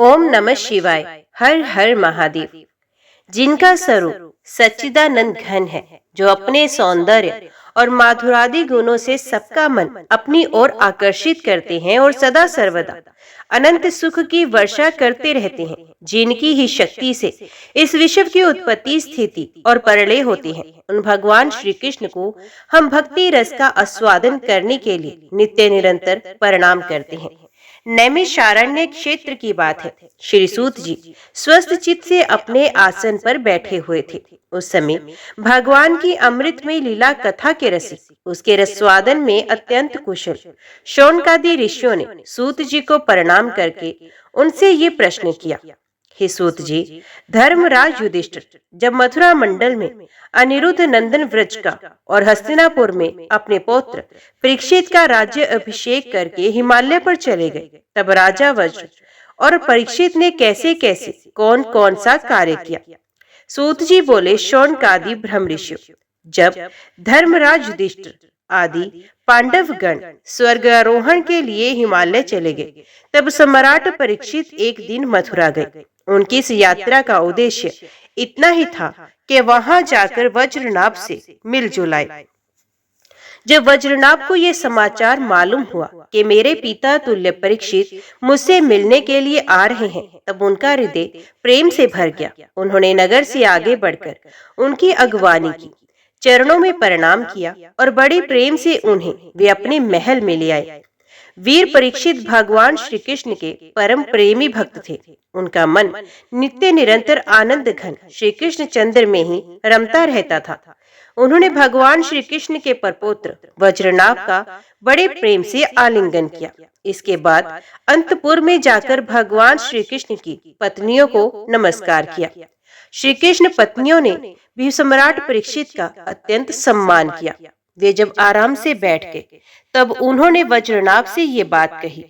ओम नमः शिवाय। हर हर महादेव। जिनका स्वरूप सच्चिदानंद घन है, जो अपने सौंदर्य और माधुरादि गुणों से सबका मन अपनी ओर आकर्षित करते हैं और सदा सर्वदा अनंत सुख की वर्षा करते रहते हैं, जिनकी ही शक्ति से इस विश्व की उत्पत्ति, स्थिति और प्रलय होती है, उन भगवान श्री कृष्ण को हम भक्ति रस का आस्वादन करने के लिए नित्य निरंतर प्रणाम करते हैं। नैमिषारण्य क्षेत्र की बात है। श्री सूत जी स्वस्थ चित्त से अपने आसन पर बैठे हुए थे। उस समय भगवान की अमृतमय लीला कथा के रसिक उसके रसवादन में अत्यंत कुशल शौनकादि ऋषियों ने सूत जी को प्रणाम करके उनसे ये प्रश्न किया। हे सूत जी, धर्मराज युधिष्ठिर जब मथुरा मंडल में अनिरुद्ध नंदन व्रज का और हस्तिनापुर में अपने पौत्र परीक्षित का राज्य अभिषेक करके हिमालय पर चले गए, तब राजा वज्र और परीक्षित ने कैसे कैसे कौन कौन सा कार्य किया। सूत जी बोले, शौनकादि ब्रह्म ऋषियों, जब धर्मराज युधिष्ठिर आदि पांडव गण स्वर्गारोहण के लिए हिमालय चले गए, तब सम्राट परीक्षित एक दिन मथुरा गए। उनकी इस यात्रा का उद्देश्य इतना ही था कि वहां जाकर वज्रनाभ से मिलजुल आए। जब वज्रनाभ को यह समाचार मालूम हुआ कि मेरे पिता तुल्य परीक्षित मुझसे मिलने के लिए आ रहे हैं, तब उनका हृदय प्रेम से भर गया। उन्होंने नगर से आगे बढ़कर उनकी अगवानी की, चरणों में प्रणाम किया और बड़े प्रेम से उन्हें वे अपने महल में ले आए। वीर परीक्षित भगवान श्री कृष्ण के परम प्रेमी भक्त थे। उनका मन नित्य निरंतर आनंद घन श्री कृष्ण चंद्र में ही रमता रहता था। उन्होंने भगवान श्री कृष्ण के परपौत्र वज्रनाभ का बड़े प्रेम से आलिंगन किया। इसके बाद अंतपुर में जाकर भगवान श्री कृष्ण की पत्नियों को नमस्कार किया। श्री कृष्ण पत्नियों ने भी सम्राट परीक्षित का अत्यंत सम्मान किया। वे जब आराम से बैठ गए, तब उन्होंने वज्रनाभ से ये बात कही,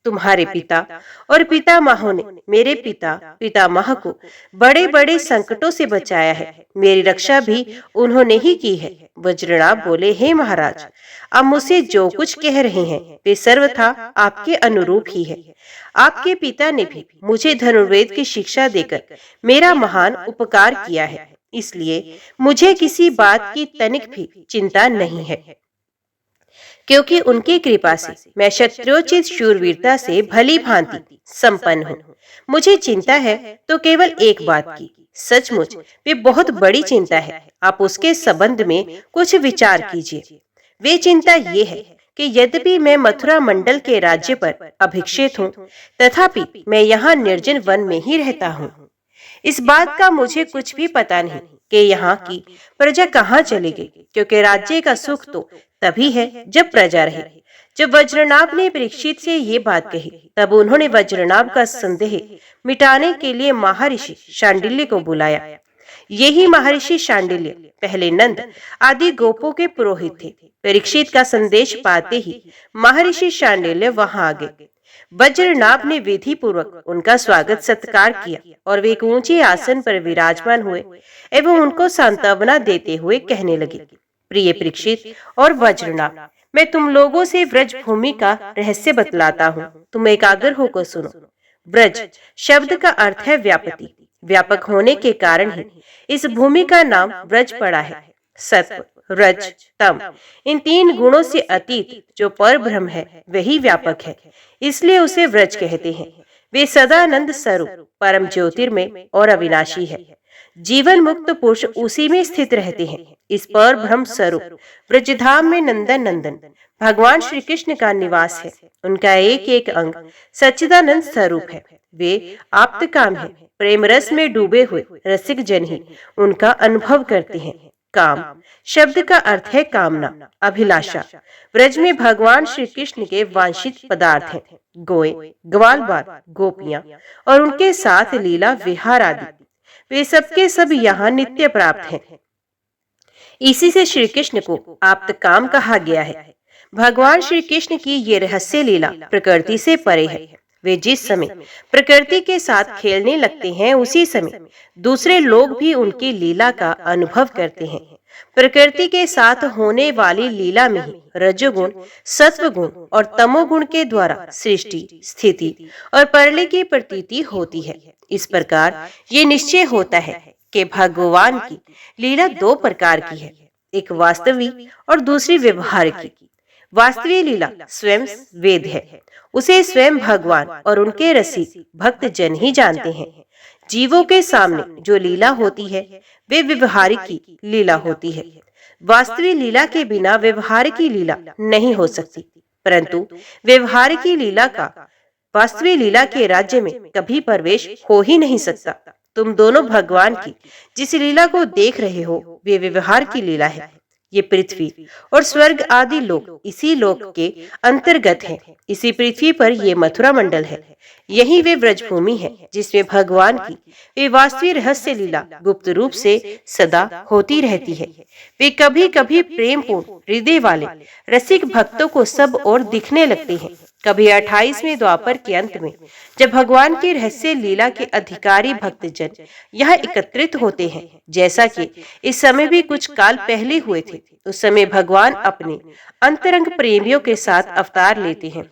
तुम्हारे पिता और पितामहों ने मेरे पिता पितामह को बड़े बड़े संकटों से बचाया है, मेरी रक्षा भी उन्होंने ही की है। वज्रनाभ बोले, हे महाराज, आप मुझसे जो कुछ कह रहे हैं वे सर्वथा आपके अनुरूप ही है। आपके पिता ने भी मुझे धनुर्वेद की शिक्षा देकर मेरा महान उपकार किया है, इसलिए मुझे किसी बात की तनिक भी चिंता नहीं है, क्योंकि उनकी कृपा से मैं क्षत्रियोचित शूरवीरता से भली भांति संपन्न हूँ। मुझे चिंता है तो केवल एक बात की, सचमुच वे बहुत बड़ी चिंता है। आप उसके संबंध में कुछ विचार कीजिए। वे चिंता ये है कि यद्यपि मैं मथुरा मंडल के राज्य पर अभिषिक्त हूँ, तथापि मैं यहाँ निर्जन वन में ही रहता हूँ। इस बात का मुझे कुछ भी पता नहीं कि यहाँ की प्रजा कहाँ चली गई, क्योंकि राज्य का सुख तो तभी है जब प्रजा रहे। जब वज्रनाभ ने परीक्षित से ये बात कही, तब उन्होंने वज्रनाभ का संदेह मिटाने के लिए महर्षि शांडिल्य को बुलाया। यही महर्षि शांडिल्य पहले नंद आदि गोपों के पुरोहित थे। परीक्षित का संदेश पाते ही महर्षि शांडिल्य वहां आ गए। वज्रनाभ ने विधि पूर्वक उनका स्वागत सत्कार किया और वे एक ऊंचे आसन पर विराजमान हुए एवं उनको सांत्वना देते हुए कहने लगे, प्रिय परीक्षित और वज्रनाभ, मैं तुम लोगों से व्रज भूमि का रहस्य बतलाता हूँ, तुम एकाग्र होकर सुनो। व्रज शब्द का अर्थ है व्यापति। व्यापक होने के कारण ही इस भूमि का नाम व्रज पड़ा है। सत्व, रज, तम, इन तीन गुणों से अतीत जो पर ब्रह्म है वही व्यापक है, इसलिए उसे व्रज कहते हैं। वे सदानंद स्वरूप परम ज्योतिर्मय और अविनाशी है। जीवन मुक्त पुरुष उसी में स्थित रहते हैं। इस पर ब्रह्म स्वरूप ब्रजधाम में नंदन नंदन भगवान श्री कृष्ण का निवास है। उनका एक एक अंग सच्चिदानंद स्वरूप है। वे आप्तकाम है। प्रेम रस में डूबे हुए रसिक जन ही उनका अनुभव करते हैं। काम शब्द का अर्थ है कामना, अभिलाषा। ब्रज में भगवान श्री कृष्ण के वांछित पदार्थ हैं गोए, ग्वाल बाल, गोपियां और उनके साथ लीला विहार आदि। वे सबके सब यहाँ नित्य प्राप्त हैं। इसी से श्री कृष्ण को आप्तकाम कहा गया है। भगवान श्री कृष्ण की ये रहस्य लीला प्रकृति से परे है। वे जिस समय प्रकृति के साथ खेलने लगते हैं, उसी समय दूसरे लोग भी उनकी लीला का अनुभव करते हैं। प्रकृति के साथ होने वाली लीला में ही रजोगुण, सत्वगुण और तमोगुण के द्वारा सृष्टि, स्थिति और प्रलय की प्रतीति होती है। इस प्रकार ये निश्चय होता है कि भगवान की लीला दो प्रकार की है, एक वास्तविक और दूसरी व्यवहार की। वास्तविक लीला स्वयं वेद है, उसे स्वयं भगवान और उनके रसिक भक्त जन ही जानते हैं। जीवों के सामने जो लीला होती है वे व्यवहारिक की लीला होती है। वास्तविक लीला के बिना व्यवहारिक की लीला नहीं हो सकती, परंतु व्यवहारिक की लीला का वास्तविक लीला के राज्य में कभी प्रवेश हो ही नहीं सकता। तुम दोनों भगवान की जिस लीला को देख रहे हो वे व्यवहार की लीला है। ये पृथ्वी और स्वर्ग आदि लोक इसी लोक के अंतर्गत हैं। इसी पृथ्वी पर ये मथुरा मंडल है, यही वे ब्रजभूमि है जिसमें भगवान की वे वास्तविक रहस्य लीला गुप्त रूप से सदा होती रहती है। वे कभी कभी प्रेम पूर्ण हृदय वाले रसिक भक्तों को सब और दिखने लगते हैं। कभी 28वें द्वापर के अंत में जब भगवान की रहस्य लीला के अधिकारी भक्तजन यहाँ एकत्रित होते हैं, जैसा कि इस समय भी कुछ काल पहले हुए थे, उस समय भगवान अपने अंतरंग प्रेमियों के साथ अवतार लेते हैं।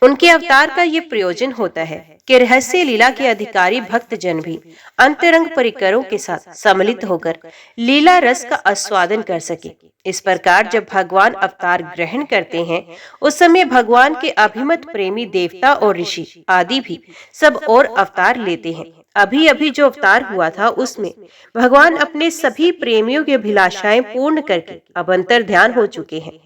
उनके अवतार का ये प्रयोजन होता है कि रहस्य लीला के अधिकारी भक्त जन भी अंतरंग परिकरों के साथ सम्मिलित होकर लीला रस का आस्वादन कर सके। इस प्रकार जब भगवान अवतार ग्रहण करते हैं उस समय भगवान के अभिमत प्रेमी देवता और ऋषि आदि भी सब और अवतार लेते हैं। अभी अभी जो अवतार हुआ था उसमें भगवान अपने सभी प्रेमियों की अभिलाषाएं पूर्ण करके अब अंतर ध्यान हो चुके हैं।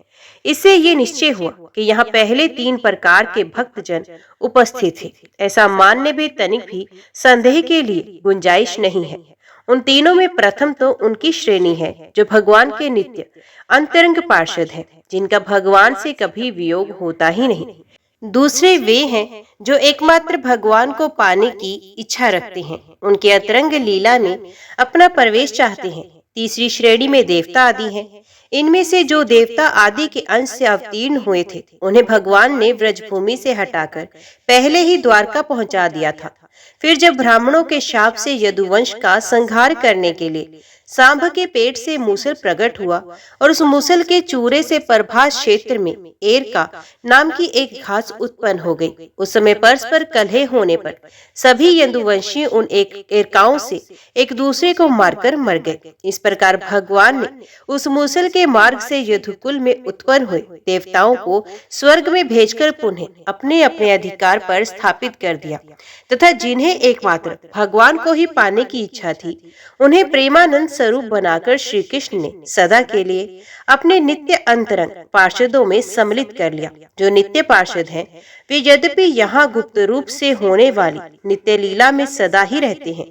इससे ये निश्चय हुआ कि यहाँ पहले 3 प्रकार के भक्तजन उपस्थित थे। ऐसा मानने में तनिक भी संदेह के लिए गुंजाइश नहीं है। उन तीनों में प्रथम तो उनकी श्रेणी है जो भगवान के नित्य अंतरंग पार्षद हैं, जिनका भगवान से कभी वियोग होता ही नहीं। दूसरे वे हैं जो एकमात्र भगवान को पाने की इच्छा रखते हैं, उनके अंतरंग लीला में अपना प्रवेश चाहते हैं। तीसरी श्रेणी में देवता आदि हैं। इनमें से जो देवता आदि के अंश से अवतीर्ण हुए थे उन्हें भगवान ने ब्रजभूमि से हटाकर पहले ही द्वारका पहुंचा दिया था। फिर जब ब्राह्मणों के शाप से यदुवंश का संहार करने के लिए सांभ के पेट से मूसल प्रकट हुआ और उस मूसल के चूरे से प्रभास क्षेत्र में एरका नाम की एक घास उत्पन्न हो गई। उस समय परस्पर कलह होने पर सभी यदुवंशी उन एक एरकाओं से एक दूसरे को मारकर मर गए। इस प्रकार भगवान ने उस मूसल के मार्ग से यदुकुल में उत्पन्न हुए देवताओं को स्वर्ग में भेजकर पुनः अपने अपने अधिकार पर स्थापित कर दिया तथा जिन्हें एकमात्र भगवान को ही पाने की इच्छा थी उन्हें प्रेमानंद स्वरूप बनाकर श्री कृष्ण ने सदा के लिए अपने नित्य अंतरंग पार्षदों में सम्मिलित कर लिया। जो नित्य पार्षद हैं वे यद्यपि यहाँ गुप्त रूप से होने वाली नित्य लीला में सदा ही रहते हैं,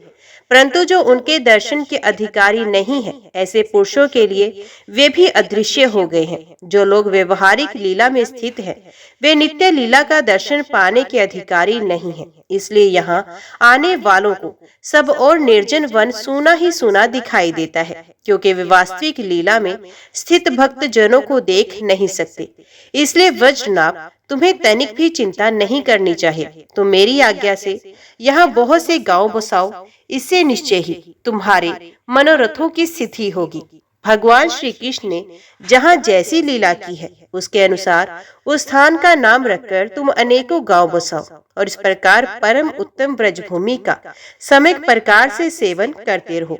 परंतु जो उनके दर्शन के अधिकारी नहीं है ऐसे पुरुषों के लिए वे भी अदृश्य हो गए हैं। जो लोग व्यवहारिक लीला में स्थित हैं वे नित्य लीला का दर्शन पाने के अधिकारी नहीं हैं। इसलिए यहाँ आने वालों को सब और निर्जन वन सूना ही सूना दिखाई देता है, क्योंकि वे वास्तविक लीला में स्थित भक्त जनों को देख नहीं सकते। इसलिए वज्रनाभ तुम्हें तनिक भी चिंता नहीं करनी चाहिए। तुम मेरी आज्ञा से यहाँ बहुत से गांव बसाओ, इससे निश्चय ही तुम्हारे मनोरथों की सिद्धि होगी। भगवान श्री कृष्ण ने जहाँ जैसी लीला की है उसके अनुसार उस स्थान का नाम रखकर तुम अनेकों गांव बसाओ और इस प्रकार परम उत्तम ब्रजभूमि का सम्यक प्रकार से सेवन करते रहो।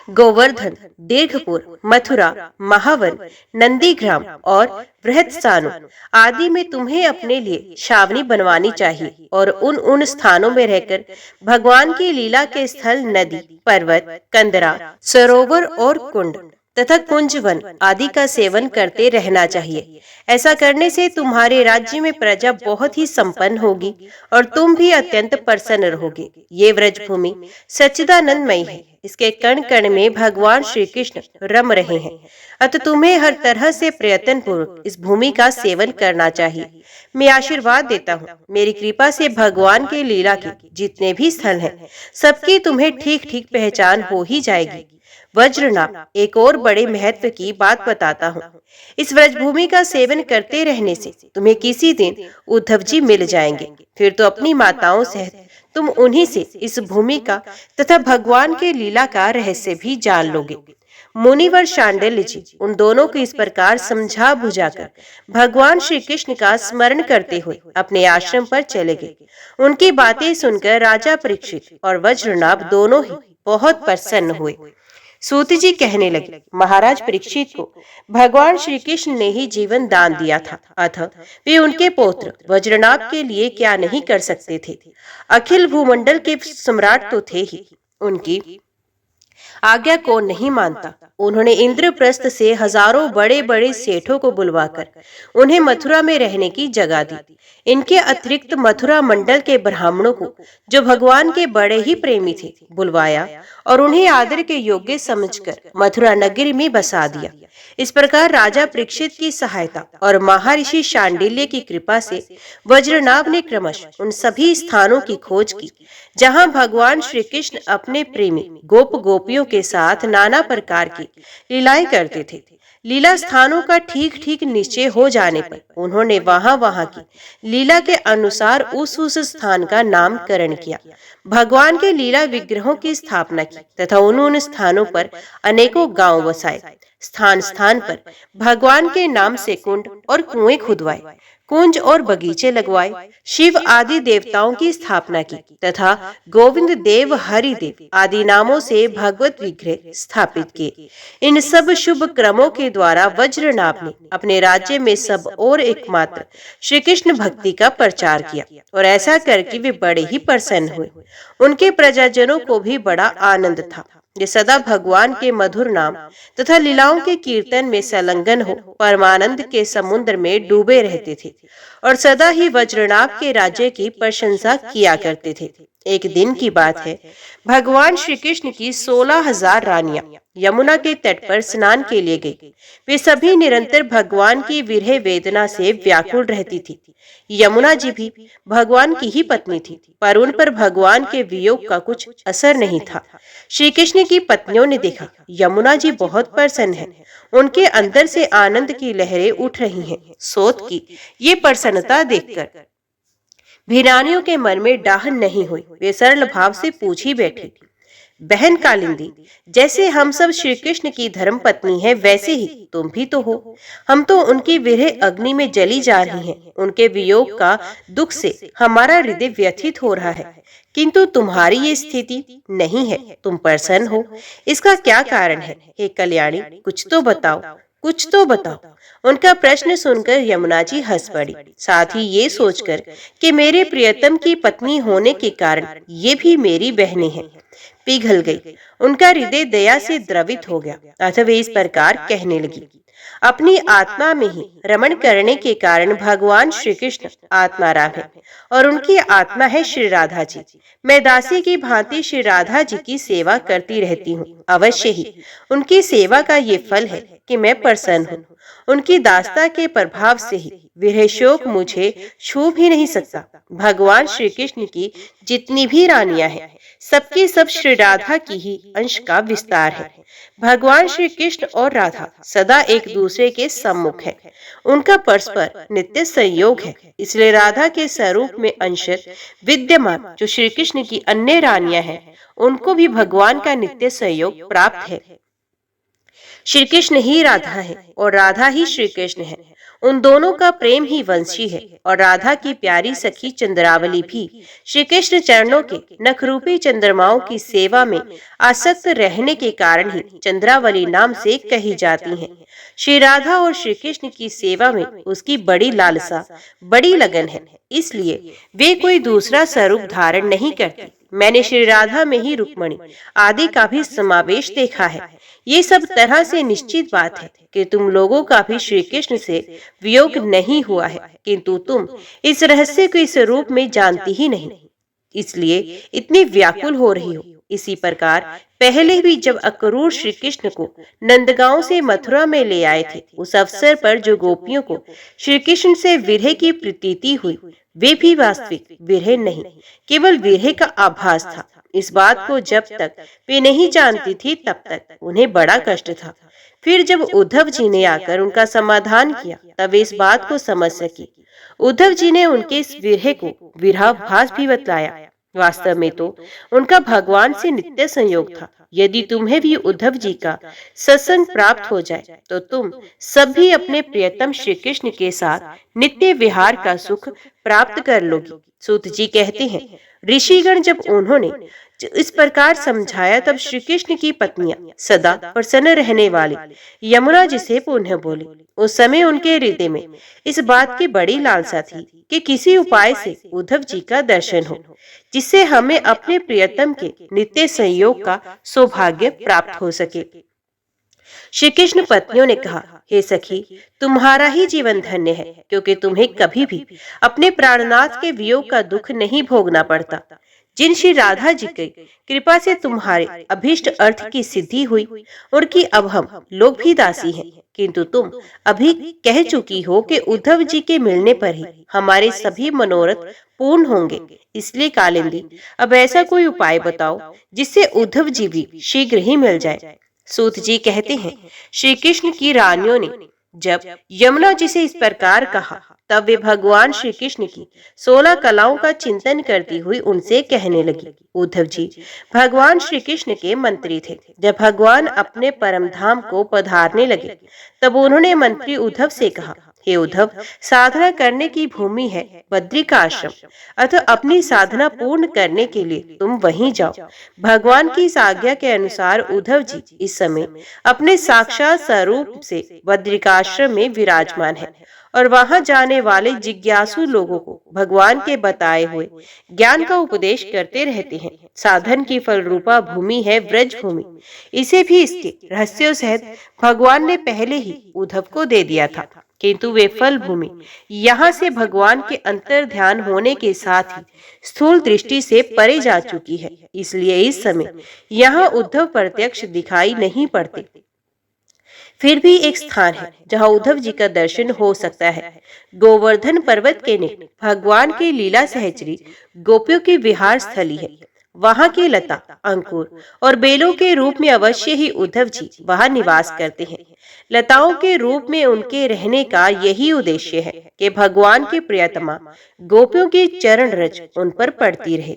गोवर्धन, दीर्घपुर, मथुरा, महावन, नंदीग्राम और बृहत्सानु आदि में तुम्हें अपने लिए छावनी बनवानी चाहिए और उन स्थानों में रहकर भगवान की लीला के स्थल नदी, पर्वत, कंदरा, सरोवर और कुंड तथा कुंजवन आदि का सेवन करते रहना चाहिए। ऐसा करने से तुम्हारे राज्य में प्रजा बहुत ही संपन्न होगी और तुम भी अत्यंत प्रसन्न रहोगे। ये व्रजभूमि सच्चिदानंदमयी है, इसके कण कण में भगवान श्री कृष्ण रम रहे हैं, अतः तुम्हें हर तरह से प्रयत्न पूर्वक इस भूमि का सेवन करना चाहिए। मैं आशीर्वाद देता हूँ, मेरी कृपा से भगवान के लीला के जितने भी स्थल हैं सबकी तुम्हें ठीक ठीक पहचान हो ही जाएगी। वज्रनाभ, एक और बड़े महत्व की बात बताता हूँ। इस व्रजभूमि का सेवन करते रहने से तुम्हें किसी दिन उद्धव जी मिल जाएंगे। फिर तो अपनी माताओं सहित तुम उन्हीं से इस भूमि का तथा भगवान के लीला का रहस्य भी जान लोगे। मुनिवर शांडिल्य जी उन दोनों को इस प्रकार समझा बुझाकर भगवान श्री कृष्ण का स्मरण करते हुए अपने आश्रम पर चले गए। उनकी बातें सुनकर राजा परीक्षित और वज्रनाभ दोनों ही बहुत प्रसन्न हुए। सूत जी कहने लगे, महाराज परीक्षित को भगवान श्री कृष्ण ने ही जीवन दान दिया था, अतः वे उनके पौत्र वज्रनाभ के लिए क्या नहीं कर सकते थे। अखिल भूमंडल के सम्राट तो थे ही, उनकी आज्ञा कौन नहीं मानता। उन्होंने इंद्रप्रस्थ से हजारों बड़े बड़े सेठों को बुलवाकर उन्हें मथुरा में रहने की जगह दी। इनके अतिरिक्त मथुरा मंडल के ब्राह्मणों को, जो भगवान के बड़े ही प्रेमी थे, बुलवाया और उन्हें आदर के योग्य समझकर मथुरा नगरी में बसा दिया। इस प्रकार राजा परीक्षित की सहायता और महर्षि शांडिल्य की कृपा से वज्रनाभ ने क्रमशः उन सभी स्थानों की खोज की जहां भगवान श्री कृष्ण अपने प्रेमी गोप गोपियों के साथ नाना प्रकार की लीलाएं करते थे। लीला स्थानों का ठीक ठीक निश्चय हो जाने पर उन्होंने वहां की लीला के अनुसार उस स्थान का नामकरण किया, भगवान के लीला विग्रहों की स्थापना की तथा उन स्थानों पर अनेकों गांव बसाए। स्थान स्थान पर भगवान के नाम से कुंड और कुएं खुदवाए, कुंज और बगीचे लगवाए, शिव आदि देवताओं की स्थापना की तथा गोविंद देव, हरिदेव आदि नामों से भगवत विग्रह स्थापित किए। इन सब शुभ क्रमों के द्वारा वज्रनाभ ने अपने राज्य में सब और एकमात्र श्री कृष्ण भक्ति का प्रचार किया और ऐसा करके वे बड़े ही प्रसन्न हुए। उनके प्रजाजनों को भी बड़ा आनंद था। ये सदा भगवान के मधुर नाम तथा लीलाओं के कीर्तन में संलग्न हो परमानंद के समुद्र में डूबे रहते थे और सदा ही वज्रनाभ के राज्य की प्रशंसा किया करते थे। एक दिन की बात है, भगवान श्री कृष्ण की 16,000 रानियां यमुना के तट पर स्नान के लिए गई। वे सभी निरंतर भगवान की विरह वेदना से व्याकुल रहती थी। यमुना जी भी भगवान की ही पत्नी थी, पर उन पर भगवान के वियोग का कुछ असर नहीं था। श्री कृष्ण की पत्नियों ने देखा यमुना जी बहुत प्रसन्न है, उनके अंदर से आनंद की लहरें उठ रही हैं। सोत की ये प्रसन्नता देखकर भिरानियों के मन में डाह नहीं हुई। वे सरल भाव से पूछ ही बैठी, बहन कालिंदी, जैसे हम सब श्री कृष्ण की धर्म पत्नी है, वैसे ही तुम भी तो हो। हम तो उनकी विरह अग्नि में जली जा रही हैं। उनके वियोग का दुख से हमारा हृदय व्यथित हो रहा है, किंतु तुम्हारी ये स्थिति नहीं है। तुम प्रसन्न हो, इसका क्या कारण है? हे कल्याणी, कुछ तो बताओ, कुछ तो बताओ। उनका प्रश्न सुनकर यमुना जी हंस पड़ी, साथ ही ये सोचकर कि मेरे प्रियतम की पत्नी होने के कारण ये भी मेरी बहनें हैं, पिघल गई। उनका हृदय दया से द्रवित हो गया, अतः वे इस प्रकार कहने लगी, अपनी आत्मा में ही रमण करने के कारण भगवान श्री कृष्ण आत्माराम है और उनकी आत्मा है श्री राधा जी। मैं दासी की भांति श्री राधा जी की सेवा करती रहती हूँ। अवश्य ही उनकी सेवा का ये फल है कि मैं प्रसन्न हूँ। उनकी दासता के प्रभाव से ही विरह शोक मुझे छू भी नहीं सकता। भगवान श्री कृष्ण की जितनी भी रानियां हैं, सबकी सब श्री राधा की ही अंश का विस्तार है। भगवान श्री कृष्ण और राधा सदा एक दूसरे के सम्मुख है, उनका परस्पर नित्य संयोग है। इसलिए राधा के स्वरूप में अंशत विद्यमान जो श्री कृष्ण की अन्य रानियां हैं, उनको भी भगवान का नित्य संयोग प्राप्त है। श्री कृष्ण ही राधा है और राधा ही श्री कृष्ण है। उन दोनों का प्रेम ही वंशी है और राधा की प्यारी सखी चंद्रावली भी श्री कृष्ण चरणों के नखरूपी चंद्रमाओं की सेवा में आसक्त रहने के कारण ही चंद्रावली नाम से कही जाती हैं। श्री राधा और श्री कृष्ण की सेवा में उसकी बड़ी लालसा, बड़ी लगन है, इसलिए वे कोई दूसरा स्वरूप धारण नहीं करती। मैंने श्री राधा में ही रुक्मणी आदि का भी समावेश देखा है। ये सब तरह से निश्चित बात है कि तुम लोगों का भी श्री कृष्ण से वियोग नहीं हुआ है, किंतु तुम इस रहस्य को इस रूप में जानती ही नहीं, इसलिए इतनी व्याकुल हो रही हो। इसी प्रकार पहले भी जब अक्रूर श्री कृष्ण को नंदगांव से मथुरा में ले आए थे, उस अवसर पर जो गोपियों को श्री कृष्ण से विरह की प्रतीति हुई, वे भी वास्तविक विरह नहीं, केवल विरह का आभास था। इस बात को जब तक वे नहीं जानती थी, तब तक उन्हें बड़ा कष्ट था। फिर जब उद्धव जी ने आकर उनका समाधान किया, तब इस बात को समझ सकी। उद्धव जी ने उनके इस विरह को विरहाभास भी बतलाया। वास्तव में तो उनका भगवान से नित्य संयोग था। यदि तुम्हें भी उद्धव जी का सत्संग प्राप्त हो जाए तो तुम सभी अपने प्रियतम श्री कृष्ण के साथ नित्य विहार का सुख प्राप्त कर लोगी। सूत जी कहते हैं, ऋषिगण जब उन्होंने इस प्रकार समझाया तब श्री कृष्ण की पत्नियां सदा प्रसन्न रहने वाली यमुना जी से पुनः बोली। उस समय उनके हृदय में इस बात की बड़ी लालसा थी कि किसी उपाय से उद्धव जी का दर्शन हो, जिससे हमें अपने प्रियतम के नित्य संयोग का सौभाग्य प्राप्त हो सके। श्री कृष्ण पत्नियों ने कहा, हे सखी, तुम्हारा ही जीवन धन्य है, क्योंकि तुम्हें कभी भी अपने प्राणनाथ के वियोग का दुख नहीं भोगना पड़ता। जिन श्री राधा जी की कृपा से तुम्हारे अभीष्ट अर्थ की सिद्धि हुई, उनकी अब हम लोग भी दासी हैं, किंतु तुम अभी कह चुकी हो कि उद्धव जी के मिलने पर ही हमारे सभी मनोरथ पूर्ण होंगे। इसलिए कालिंदी, अब ऐसा कोई उपाय बताओ जिससे उद्धव जी भी शीघ्र ही मिल जाए। सूत जी कहते हैं, श्री कृष्ण की रानियों ने जब यमुना जी से इस प्रकार कहा, तब वे भगवान श्री कृष्ण की 16 कलाओं का चिंतन करती हुई उनसे कहने लगी। उद्धव जी भगवान श्री कृष्ण के मंत्री थे। जब भगवान अपने परम धाम को पधारने लगे, तब उन्होंने मंत्री उद्धव से कहा, हे उद्धव, साधना करने की भूमि है बद्री का आश्रम, अतः अपनी साधना पूर्ण करने के लिए तुम वहीं जाओ। भगवान की इस आज्ञा के अनुसार उद्धव जी इस समय अपने साक्षात स्वरूप से बद्रिकाश्रम में विराजमान है और वहां जाने वाले जिज्ञासु लोगों को भगवान के बताए हुए ज्ञान का उपदेश करते रहते हैं। साधन की फल रूपा भूमि है ब्रज भूमि। इसे भी इसके रहस्यों सहित भगवान ने पहले ही उद्धव को दे दिया था, किंतु वे फल भूमि यहाँ से भगवान के अंतर ध्यान होने के साथ ही स्थूल दृष्टि से परे जा चुकी है। इसलिए इस समय यहाँ उद्धव प्रत्यक्ष दिखाई नहीं पड़ते। फिर भी एक स्थान है जहाँ उद्धव जी का दर्शन हो सकता है। गोवर्धन पर्वत के निकट भगवान के लीला सहचरी गोपियों की विहार स्थली है। वहाँ की लता, अंकुर और बेलों के रूप में अवश्य ही उद्धव जी वहाँ निवास करते हैं। लताओं के रूप में उनके रहने का यही उद्देश्य है कि भगवान के प्रियतमा गोपियों की चरण रज उन पर पड़ती रहे।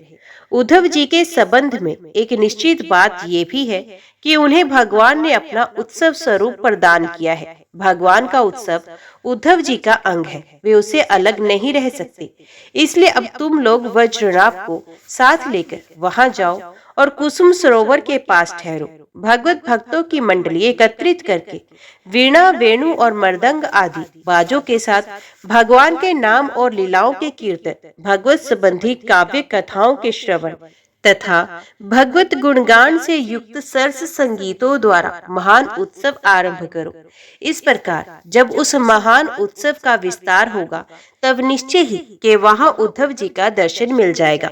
उद्धव जी के संबंध में एक निश्चित बात ये भी है कि उन्हें भगवान ने अपना उत्सव स्वरूप प्रदान किया है। भगवान का उत्सव उद्धव जी का अंग है, वे उससे अलग नहीं रह सकते। इसलिए अब तुम लोग वज्रनाभ को साथ लेकर वहां जाओ और कुसुम सरोवर के पास ठहरो। भगवत भक्तों की मंडली एकत्रित करके वीणा, वेणु और मृदंग आदि बाजों के साथ भगवान के नाम और लीलाओं के कीर्तन, भगवत संबंधी काव्य कथाओं के श्रवण तथा भगवत गुणगान से युक्त सरस संगीतों द्वारा महान उत्सव आरंभ करो। इस प्रकार जब उस महान उत्सव का विस्तार होगा, तब निश्चय ही कि वहां उद्धव जी का दर्शन मिल जाएगा।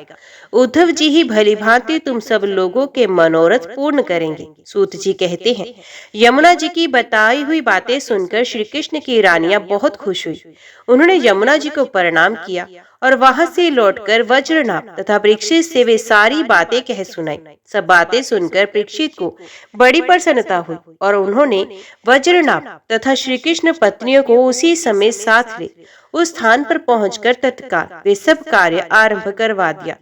उद्धव जी ही भली भांति तुम सब लोगों के मनोरथ पूर्ण करेंगे। सूत जी कहते हैं, यमुना जी की बताई हुई बातें सुनकर श्री कृष्ण की रानियां बहुत खुश हुई। उन्होंने यमुना जी को प्रणाम किया और वहां से लौटकर वज्रनाभ तथा परीक्षित से वे सारी बातें कह सुनाई। सब बातें सुनकर परीक्षित को बड़ी प्रसन्नता हुई और उन्होंने वज्रनाभ तथा श्री कृष्ण पत्नियों को उसी समय साथ ले उस स्थान पर पहुंचकर तत्काल वे सब कार्य आरंभ करवा दिया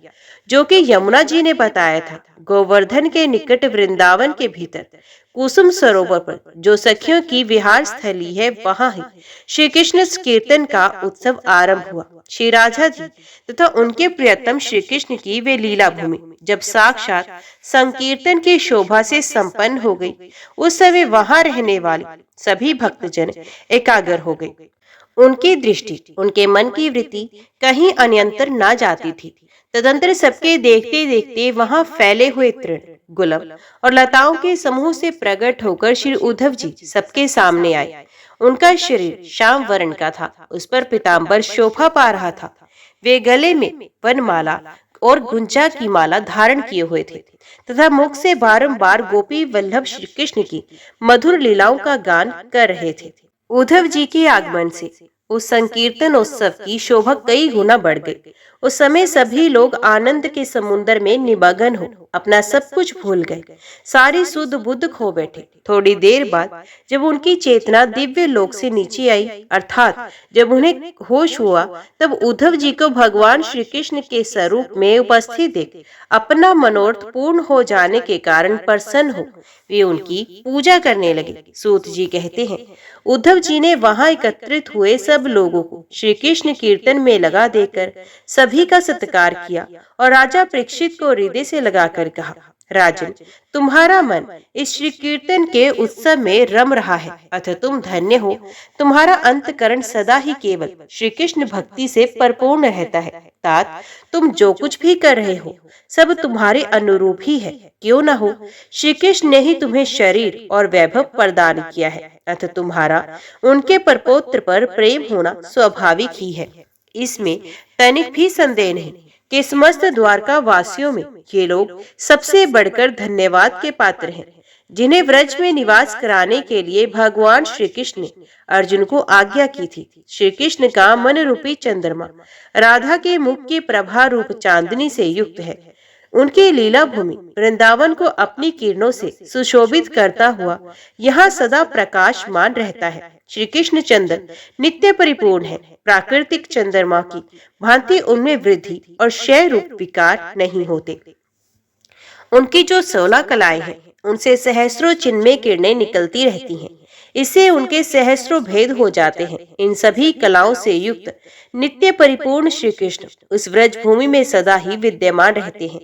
जो कि यमुना जी ने बताया था। गोवर्धन के निकट वृंदावन के भीतर कुसुम सरोवर पर जो सखियों की विहार स्थली है, वहां ही श्री कृष्ण कीर्तन का उत्सव आरंभ हुआ। श्री राधा जी तथा उनके प्रियतम श्री कृष्ण की वे लीला भूमि जब साक्षात संकीर्तन की शोभा से संपन्न हो गई, उस समय वहां रहने वाले सभी भक्तजन एकाग्र हो गए। उनकी दृष्टि, उनके मन की वृत्ति कहीं अन्यंतर ना जाती थी। तदंतर सबके देखते देखते वहां फैले हुए तृण, गुलाब और लताओं के समूह से प्रकट होकर श्री उद्धव जी सबके सामने आए। उनका शरीर श्याम वर्ण का था, उस पर पीतांबर शोभा पा रहा था। वे गले में वनमाला और गुंजा की माला धारण किए हुए थे तथा मुख से बारंबार गोपी वल्लभ श्री कृष्ण की मधुर लीलाओं का गान कर रहे थे। उद्धव जी के आगमन से उस संकीर्तन उत्सव की शोभा कई गुना बढ़ गई। उस समय सभी लोग आनंद के समुद्र में निमग्न हो अपना सब कुछ भूल गए, सारी सुध बुध खो बैठे। थोड़ी देर बाद जब उनकी चेतना दिव्य लोक से नीचे आई, अर्थात जब उन्हें होश हुआ, तब उद्धव जी को भगवान श्री कृष्ण के स्वरूप में उपस्थित देख अपना मनोरथ पूर्ण हो जाने के कारण प्रसन्न हो वे उनकी पूजा करने लगे। सूत जी कहते हैं, उद्धव जी ने वहां एकत्रित हुए सब लोगों को श्री कृष्ण कीर्तन में लगा देकर सभी का सत्कार किया और राजा परीक्षित को हृदय से लगाकर कहा, राजन, तुम्हारा मन इस श्री कीर्तन के उत्सव में रम रहा है, अतः तुम धन्य हो। तुम्हारा अंतकरण सदा ही केवल श्री कृष्ण भक्ति से परिपूर्ण रहता है। तात, तुम जो कुछ भी कर रहे हो सब तुम्हारे अनुरूप ही है, क्यों न हो। श्री कृष्ण ने ही तुम्हें शरीर और वैभव प्रदान किया है, अतः तुम्हारा उनके परपोत्र पर प्रेम होना स्वाभाविक ही है। इसमें तनिक भी संदेह नहीं कि समस्त द्वारका वासियों में ये लोग सबसे बढ़कर धन्यवाद के पात्र हैं, जिन्हें व्रज में निवास कराने के लिए भगवान श्री कृष्ण ने अर्जुन को आज्ञा की थी। श्री कृष्ण का मन रूपी चंद्रमा राधा के मुख की प्रभा रूप चांदनी से युक्त है। उनकी लीला भूमि वृंदावन को अपनी किरणों से सुशोभित करता हुआ यहाँ सदा प्रकाशमान रहता है। श्री कृष्ण चंदन नित्य परिपूर्ण है। प्राकृतिक चंद्रमा की भांति उनमें वृद्धि और क्षय रूप विकार नहीं होते। उनकी जो 16 कलाएं हैं, उनसे सहस्रों चिन्मय किरणें निकलती रहती हैं। इससे उनके सहस्रों भेद हो जाते हैं। इन सभी कलाओं से युक्त नित्य परिपूर्ण श्री कृष्ण उस व्रज भूमि में सदा ही विद्यमान रहते हैं।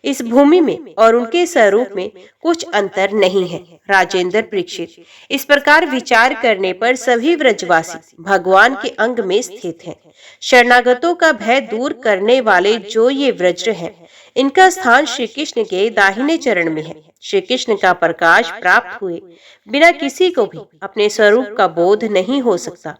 इस भूमि में और उनके स्वरूप में कुछ अंतर नहीं है। राजेंद्र परीक्षित, इस प्रकार विचार करने पर सभी व्रजवासी भगवान के अंग में स्थित हैं। शरणागतों का भय दूर करने वाले जो ये व्रज हैं, इनका स्थान श्री कृष्ण के दाहिने चरण में है। श्री कृष्ण का प्रकाश प्राप्त हुए बिना किसी को भी अपने स्वरूप का बोध नहीं हो सकता।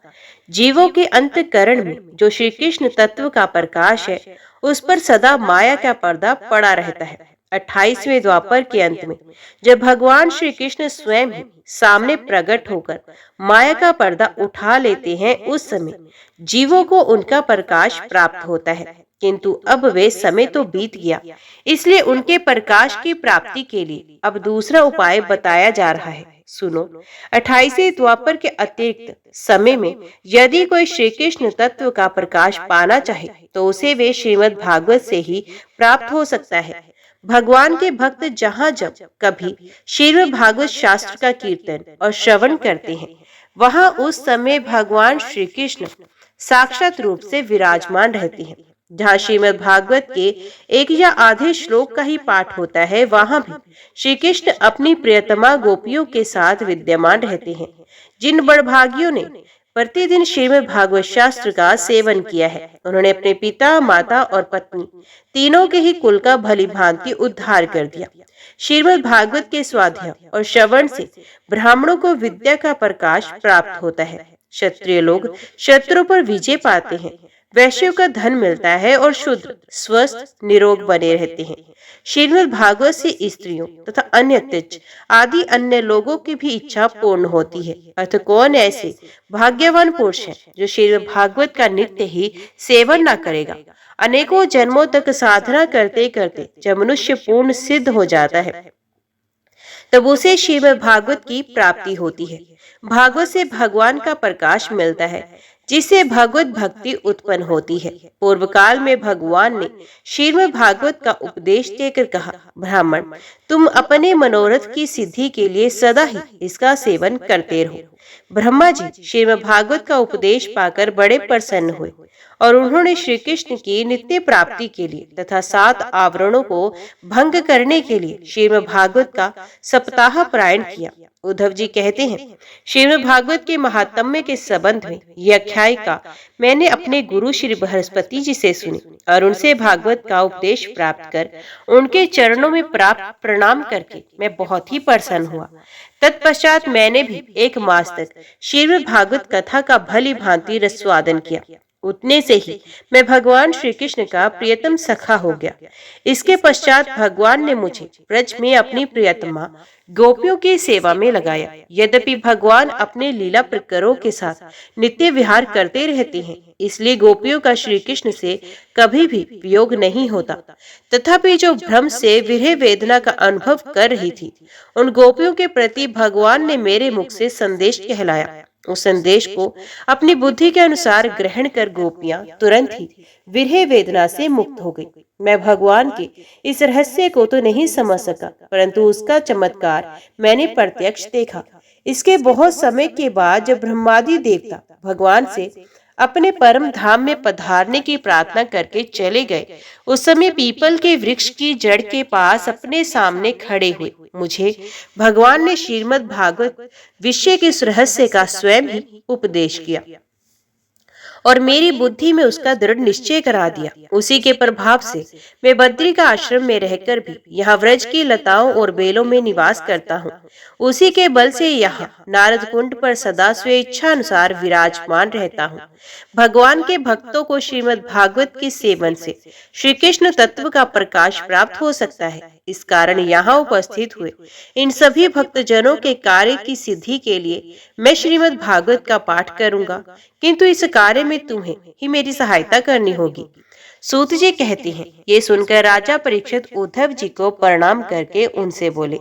जीवों के अंतःकरण में जो श्री कृष्ण तत्व का प्रकाश है, उस पर सदा माया का पर्दा पड़ा रहता है। 28वें द्वापर के अंत में जब भगवान श्री कृष्ण स्वयं ही सामने प्रकट होकर माया का पर्दा उठा लेते हैं, उस समय जीवों को उनका प्रकाश प्राप्त होता है। किंतु अब वे समय तो बीत गया, इसलिए उनके प्रकाश की प्राप्ति के लिए अब दूसरा उपाय बताया जा रहा है। सुनो, 28वें द्वापर के अतिरिक्त समय में यदि कोई श्री कृष्ण तत्व का प्रकाश पाना चाहे तो उसे वे श्रीमद् भागवत से ही प्राप्त हो सकता है। भगवान के भक्त जहाँ जब कभी श्रीमद् भागवत शास्त्र का कीर्तन और श्रवण करते हैं, वहाँ उस समय भगवान श्री कृष्ण साक्षात रूप से विराजमान रहते हैं। जहाँ श्रीमद् भागवत के एक या आधे श्लोक का ही पाठ होता है, वहां भी श्री कृष्ण अपनी प्रियतमा गोपियों के साथ विद्यमान रहते हैं। जिन बड़भागियों ने प्रतिदिन श्रीमद् भागवत शास्त्र का सेवन किया है, उन्होंने अपने पिता, माता और पत्नी तीनों के ही कुल का भली भांति उद्धार कर दिया। श्रीमद् भागवत के स्वाध्याय और श्रवण से ब्राह्मणों को विद्या का प्रकाश प्राप्त होता है। क्षत्रिय लोग शत्रु पर विजय पाते हैं, वैश्यों का धन मिलता है और शूद्र स्वस्थ निरोग बने रहते हैं। श्रीमद् भागवत से स्त्रियों तथा अन्य त्यज आदि अन्य लोगों की भी इच्छा पूर्ण होती है। अतः कौन ऐसे भाग्यवान पुरुष है जो श्रीमद् भागवत का नित्य ही सेवन न करेगा। अनेकों जन्मों तक साधना करते करते जब मनुष्य पूर्ण सिद्ध हो जाता है, तब उसे श्रीमद् भागवत की प्राप्ति होती है। भागवत से भगवान का प्रकाश मिलता है, जिससे भगवत भक्ति उत्पन्न होती है। पूर्व काल में भगवान ने श्रीमद् भागवत का उपदेश देकर कहा, ब्राह्मण, तुम अपने मनोरथ की सिद्धि के लिए सदा ही इसका सेवन करते रहो। ब्रह्मा जी श्रीमद् भागवत का उपदेश पाकर बड़े प्रसन्न हुए और उन्होंने श्री कृष्ण की नित्य प्राप्ति के लिए तथा 7 आवरणों को भंग करने के लिए श्रीमद् भागवत का सप्ताह पारायण किया। उद्धव जी कहते हैं, श्रीमद् भागवत के महात्म्य के संबंध में यह आख्यायिका मैंने अपने गुरु श्री बृहस्पति जी से सुनी और उनसे भागवत का उपदेश प्राप्त कर उनके चरणों में प्राप्त प्रणाम करके मैं बहुत ही प्रसन्न हुआ। तत्पश्चात मैंने भी 1 मास तक श्रीमद् भागवत कथा का भली भांति रसवादन किया। उतने से ही मैं भगवान श्री कृष्ण का प्रियतम सखा हो गया। इसके पश्चात भगवान ने मुझे ब्रज में अपनी प्रियतमा गोपियों की सेवा में लगाया। यद्यपि भगवान अपने लीला प्रकरों के साथ नित्य विहार करते रहते हैं, इसलिए गोपियों का श्री कृष्ण से कभी भी वियोग नहीं होता। तथापि जो भ्रम से विरह वेदना का अनुभव कर रही थी, उन गोपियों के प्रति भगवान ने मेरे मुख से संदेश कहलाया। उस संदेश को अपनी बुद्धि के अनुसार ग्रहण कर गोपियां तुरंत ही विरह वेदना से मुक्त हो गई। मैं भगवान के इस रहस्य को तो नहीं समझ सका, परंतु उसका चमत्कार मैंने प्रत्यक्ष देखा। इसके बहुत समय के बाद जब ब्रह्मादि देवता भगवान से अपने परम धाम में पधारने की प्रार्थना करके चले गए, उस समय पीपल के वृक्ष की जड़ के पास अपने सामने खड़े हुए मुझे भगवान ने श्रीमद् भागवत विषय के इस रहस्य का स्वयं ही उपदेश किया और मेरी बुद्धि में उसका दृढ़ निश्चय करा दिया। उसी के प्रभाव से मैं बद्री का आश्रम में रहकर भी यहाँ व्रज की लताओं और बेलों में निवास करता हूँ। उसी के बल से यहाँ नारद कुंड पर सदा स्वेच्छा अनुसार विराजमान रहता हूँ। भगवान के भक्तों को श्रीमद् भागवत के सेवन से श्री कृष्ण तत्व का प्रकाश प्राप्त हो सकता है। इस कारण यहाँ उपस्थित हुए इन सभी भक्तजनों के कार्य की सिद्धि के लिए मैं श्रीमद् भागवत का पाठ करूंगा, किंतु इस कार्य में तुम्हें ही मेरी सहायता करनी होगी। सूत जी कहते हैं, ये सुनकर राजा परीक्षित उद्धव जी को प्रणाम करके उनसे बोले,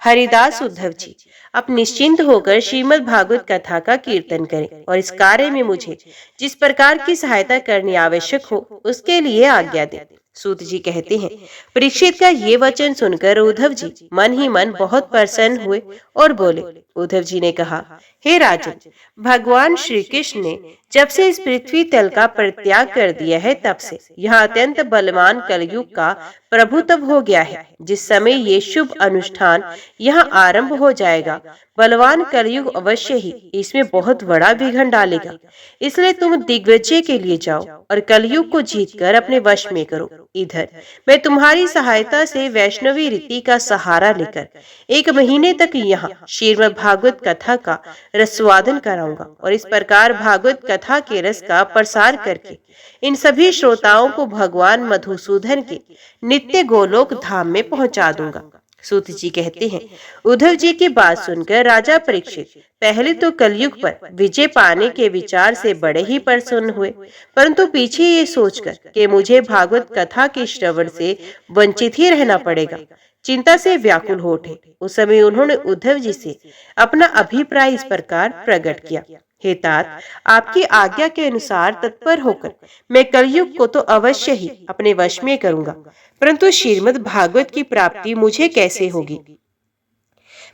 हरिदास उद्धव जी, आप निश्चिंत होकर श्रीमद् भागवत कथा का कीर्तन करें और इस कार्य में मुझे जिस प्रकार की सहायता करनी आवश्यक हो उसके लिए आज्ञा दें। सूत जी कहते हैं, परीक्षित का ये वचन सुनकर उद्धव जी मन ही मन बहुत प्रसन्न हुए और बोले। उद्धव जी ने कहा, हे राजन, भगवान श्री कृष्ण ने जब से इस पृथ्वी तल का परित्याग कर दिया है, तब से यहाँ अत्यंत बलवान कलयुग का प्रभुत्व हो गया है। जिस समय ये शुभ अनुष्ठान यहाँ आरंभ हो जाएगा, बलवान कलयुग अवश्य ही इसमें बहुत बड़ा विघ्न डालेगा। इसलिए तुम दिग्विजय के लिए जाओ और कलयुग को जीतकर अपने वश में करो। इधर मैं तुम्हारी सहायता से वैष्णवी रीति का सहारा लेकर 1 महीने तक यहाँ श्रीमद् भागवत कथा का रसवादन कराऊंगा और इस प्रकार भागवत कथा के रस का प्रसार करके इन सभी श्रोताओं को भगवान मधुसूदन के नित्य गोलोक धाम में पहुंचा दूंगा। सूत जी कहते हैं, उद्धव जी की बात सुनकर राजा परीक्षित पहले तो कलयुग पर विजय पाने के विचार से बड़े ही प्रसन्न हुए, परंतु पीछे ये सोचकर कि मुझे भागवत कथा के श्रवण से वंचित ही रहना पड़ेगा, चिंता से व्याकुल हो उठे। उस समय उन्होंने उद्धव जी से अपना अभिप्राय इस प्रकार प्रकट किया, हे तात, आपकी आज्ञा के अनुसार तत्पर होकर मैं कलयुग को तो अवश्य ही अपने वश में करूंगा, परंतु श्रीमद् भागवत की प्राप्ति मुझे कैसे होगी?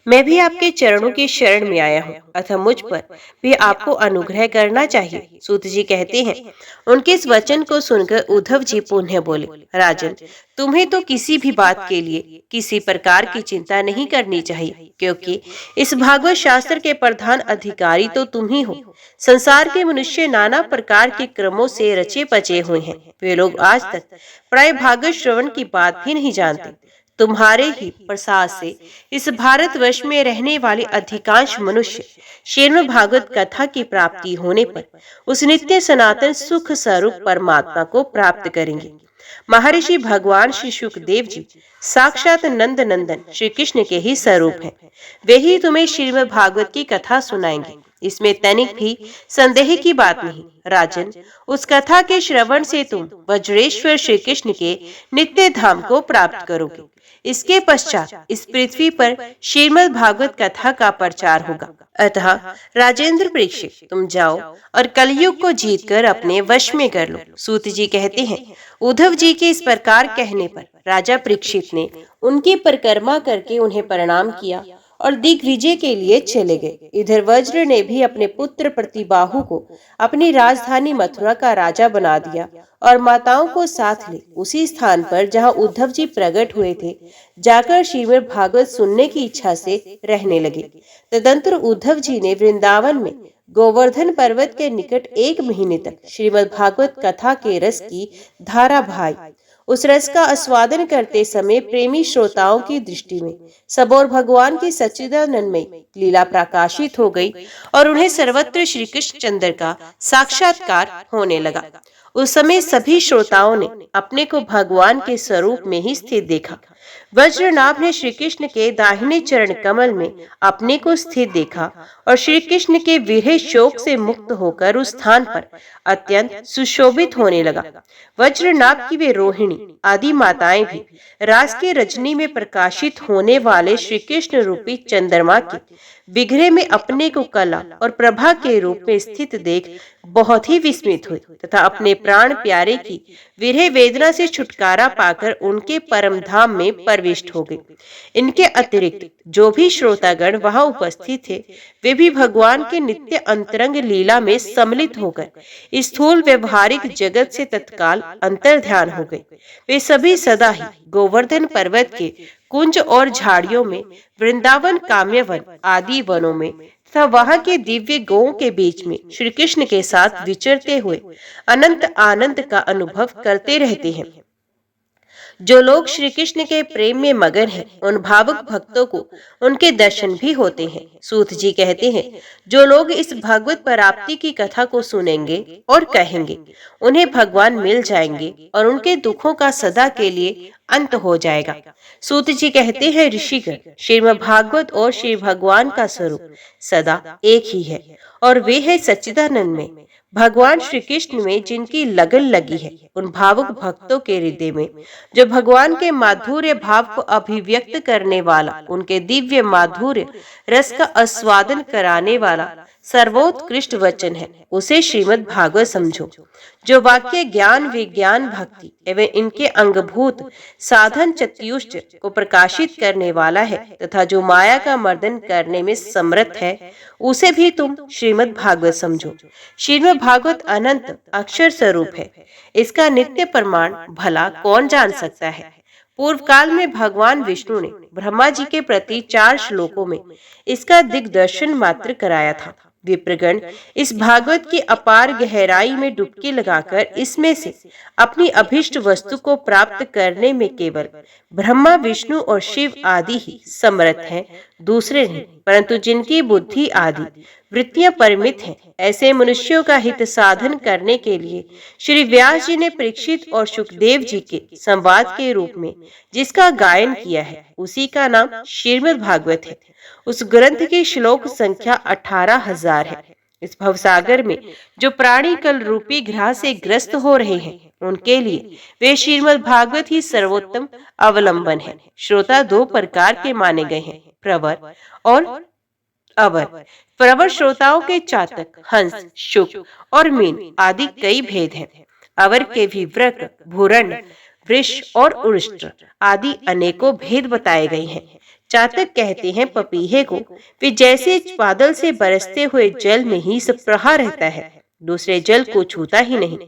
मैं भी आपके चरणों की शरण में आया हूँ, अतः मुझ पर भी आपको अनुग्रह करना चाहिए। सूत जी कहते हैं, उनके इस वचन को सुनकर उद्धव जी पुनः बोले, राजन, तुम्हें तो किसी भी बात के लिए किसी प्रकार की चिंता नहीं करनी चाहिए, क्योंकि इस भागवत शास्त्र के प्रधान अधिकारी तो तुम ही हो। संसार के मनुष्य नाना प्रकार के क्रमों से रचे पचे हुए हैं। वे लोग आज तक प्राय भागवत श्रवण की बात भी नहीं जानते। तुम्हारे ही प्रसाद से इस भारतवर्ष में रहने वाले अधिकांश मनुष्य श्रीमद् भागवत कथा की प्राप्ति होने पर उस नित्य सनातन सुख स्वरूप परमात्मा को प्राप्त करेंगे। महर्षि भगवान श्री शुकदेव जी साक्षात नंद नंदन श्री कृष्ण के ही स्वरूप हैं। वे ही तुम्हें श्रीमद् भागवत की कथा सुनाएंगे, इसमें तनिक भी संदेह की बात नहीं। राजन, उस कथा के श्रवण से तुम वज्रेश्वर श्री कृष्ण के नित्य धाम को प्राप्त करोगे। इसके पश्चात इस पृथ्वी पर श्रीमद् भागवत कथा का प्रचार होगा। अतः राजेंद्र परीक्षित, तुम जाओ और कलयुग को जीतकर अपने वश में कर लो। सूत जी कहते हैं, उद्धव जी के इस प्रकार कहने पर राजा परीक्षित ने उनकी परिक्रमा करके उन्हें प्रणाम किया और दिग्विजय के लिए चले गए। इधर वज्र ने भी अपने पुत्र प्रतिबाहु को अपनी राजधानी मथुरा का राजा बना दिया और माताओं को साथ ले उसी स्थान पर जहां उद्धव जी प्रकट हुए थे जाकर श्रीमद् भागवत सुनने की इच्छा से रहने लगे। तदंतर उद्धव जी ने वृंदावन में गोवर्धन पर्वत के निकट 1 महीने तक श्रीमद् भागवत कथा के रस की धारा बहाई। उस रस का आस्वादन करते समय प्रेमी श्रोताओं की दृष्टि में सब और भगवान की सच्चिदानंदमयी लीला प्रकाशित हो गई और उन्हें सर्वत्र श्री कृष्ण चंद्र का साक्षात्कार होने लगा। उस समय सभी श्रोताओं ने अपने को भगवान के स्वरूप में ही स्थित देखा। वज्रनाभ ने श्री कृष्ण के दाहिने चरण कमल में अपने को स्थित देखा और श्री कृष्ण के विरह शोक से मुक्त होकर उस स्थान पर अत्यंत सुशोभित होने लगा। वज्रनाभ की वे रोहिणी आदि माताएं भी रास के रजनी में प्रकाशित होने वाले श्री कृष्ण रूपी चंद्रमा के विग्रह में अपने को कला और प्रभा के रूप में स्थित देख बहुत ही विस्मित हुए तथा अपने प्राण प्यारे की विरह वेदना से छुटकारा पाकर उनके परम धाम में प्रविष्ट हो गए। इनके अतिरिक्त जो भी श्रोतागण वहां उपस्थित थे वे भी भगवान के नित्य अंतरंग लीला में सम्मिलित होकर स्थूल व्यवहारिक जगत से तत्काल अंतर ध्यान हो गए। वे सभी सदा ही गोवर्धन पर्वत के कुंज और झाड़ियों में, वृंदावन काम्यवन आदि वनों में तथा वहां के दिव्य गौओं के बीच में श्री कृष्ण के साथ विचरते हुए अनंत आनंद का अनुभव करते रहते हैं। जो लोग श्री कृष्ण के प्रेम में मगन हैं, उन भावुक भक्तों को उनके दर्शन भी होते हैं। सूत जी कहते हैं, जो लोग इस भगवत प्राप्ति की कथा को सुनेंगे और कहेंगे, उन्हें भगवान मिल जाएंगे और उनके दुखों का सदा के लिए अंत हो जाएगा। सूत जी कहते हैं, ऋषिगण, श्रीमद् भागवत और श्री भगवान का स्वरूप सदा एक ही है और वे है सच्चिदानंद में। भगवान श्री कृष्ण में जिनकी लगन लगी है, उन भावुक भक्तों के हृदय में जो भगवान के माधुर्य भाव को अभिव्यक्त करने वाला, उनके दिव्य माधुर्य रस का आस्वादन कराने वाला सर्वोत्कृष्ट वचन है, उसे श्रीमद् भागवत समझो। जो वाक्य ज्ञान, विज्ञान, भक्ति एवं इनके अंगभूत साधन चतुष्ट को प्रकाशित करने वाला है तथा जो माया का मर्दन करने में समर्थ है, उसे भी तुम श्रीमद् भागवत समझो। श्रीमद् भागवत अनंत अक्षर स्वरूप है। इसका नित्य प्रमाण भला कौन जान सकता है। पूर्व काल में भगवान विष्णु ने ब्रह्मा जी के प्रति 4 श्लोकों में इसका दिग्दर्शन मात्र कराया था। विप्रगण इस भागवत की अपार गहराई में डुबकी लगाकर इसमें से अपनी अभिष्ट वस्तु को प्राप्त करने में केवल ब्रह्मा, विष्णु और शिव आदि ही समर्थ हैं, दूसरे नहीं। परंतु जिनकी बुद्धि आदि वृत्तियां परिमित हैं, ऐसे मनुष्यों का हित साधन करने के लिए श्री व्यास जी ने परीक्षित और सुखदेव जी के संवाद के रूप में जिसका गायन किया है, उसी का नाम श्रीमद् भागवत है। उस ग्रंथ की श्लोक संख्या 18,000 है। इस भवसागर में जो प्राणी कल रूपी ग्रह से ग्रस्त हो रहे हैं, उनके लिए वे श्रीमद् भागवत ही सर्वोत्तम अवलंबन है। श्रोता 2 प्रकार के माने गए हैं, प्रवर और अवर। प्रवर श्रोताओं के चातक, हंस, शुक और मीन आदि कई भेद हैं। अवर के भी वृक, भूरण, वृष और उष्ट्र आदि अनेकों भेद बताए गए हैं। चातक कहते हैं पपीहे को वे जैसे बादल से बरसते हुए जल में ही सब प्रहा रहता है, दूसरे जल को छूता ही नहीं।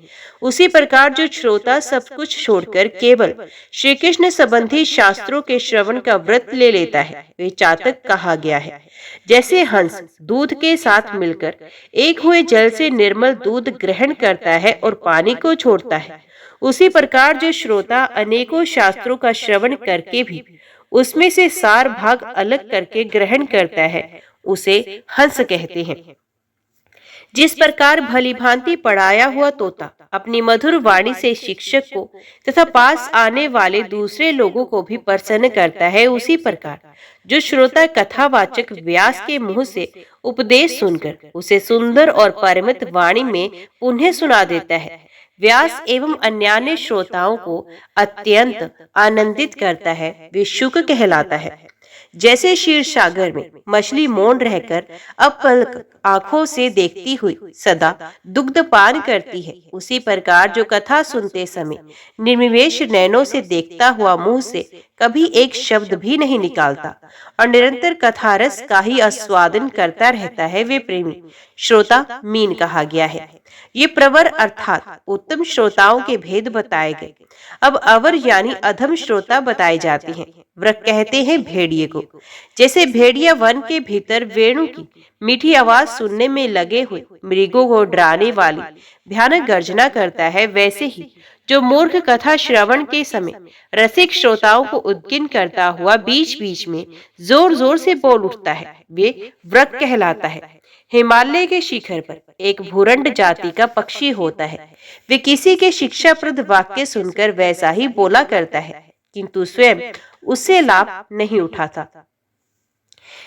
उसी प्रकार जो श्रोता सब कुछ छोड़कर केवल श्री कृष्ण संबंधी शास्त्रों के श्रवण का व्रत ले लेता है, वे चातक कहा गया है। जैसे हंस दूध के साथ मिलकर एक हुए जल से निर्मल दूध ग्रहण करता है और पानी को छोड़ता है, उसी प्रकार जो श्रोता अनेकों शास्त्रों का श्रवण करके भी उसमें से सार भाग अलग करके ग्रहण करता है, उसे हंस कहते हैं। जिस प्रकार भली भांति पढ़ाया हुआ तोता अपनी मधुर वाणी से शिक्षक को तथा पास आने वाले दूसरे लोगों को भी प्रसन्न करता है, उसी प्रकार जो श्रोता कथावाचक व्यास के मुंह से उपदेश सुनकर उसे सुंदर और परिमित वाणी में पुनः सुना देता है, व्यास एवं अन्यान्य श्रोताओं को अत्यंत आनंदित करता है, वे शुक कहलाता है। जैसे क्षीर सागर में मछली मौन रहकर अपलक आंखों से देखती हुई सदा दुग्ध पान करती है, उसी प्रकार जो कथा सुनते समय निर्विवेश नैनों से देखता हुआ मुंह से कभी एक शब्द भी नहीं निकालता और निरंतर कथारस का ही आस्वादन करता रहता है, वे प्रेमी श्रोता मीन कहा गया है। ये प्रवर अर्थात उत्तम श्रोताओं के भेद बताए गए। अब अवर यानी अधम श्रोता बताए जाते हैं। वृक कहते हैं भेड़िए को। जैसे भेड़िया वन के भीतर वेणु की मीठी आवाज सुनने में लगे हुए मृगों को डराने वाली भयानक गर्जना करता है, वैसे ही जो मूर्ख कथा श्रवण के समय रसिक श्रोताओं को उद्गिन करता हुआ बीच बीच में जोर जोर से बोल उठता है, वे वृक कहलाता है। हिमालय के शिखर पर एक भूरंड जाति का पक्षी होता है। वे किसी के शिक्षाप्रद वाक्य सुनकर वैसा ही बोला करता है, किंतु स्वयं उससे लाभ नहीं उठाता।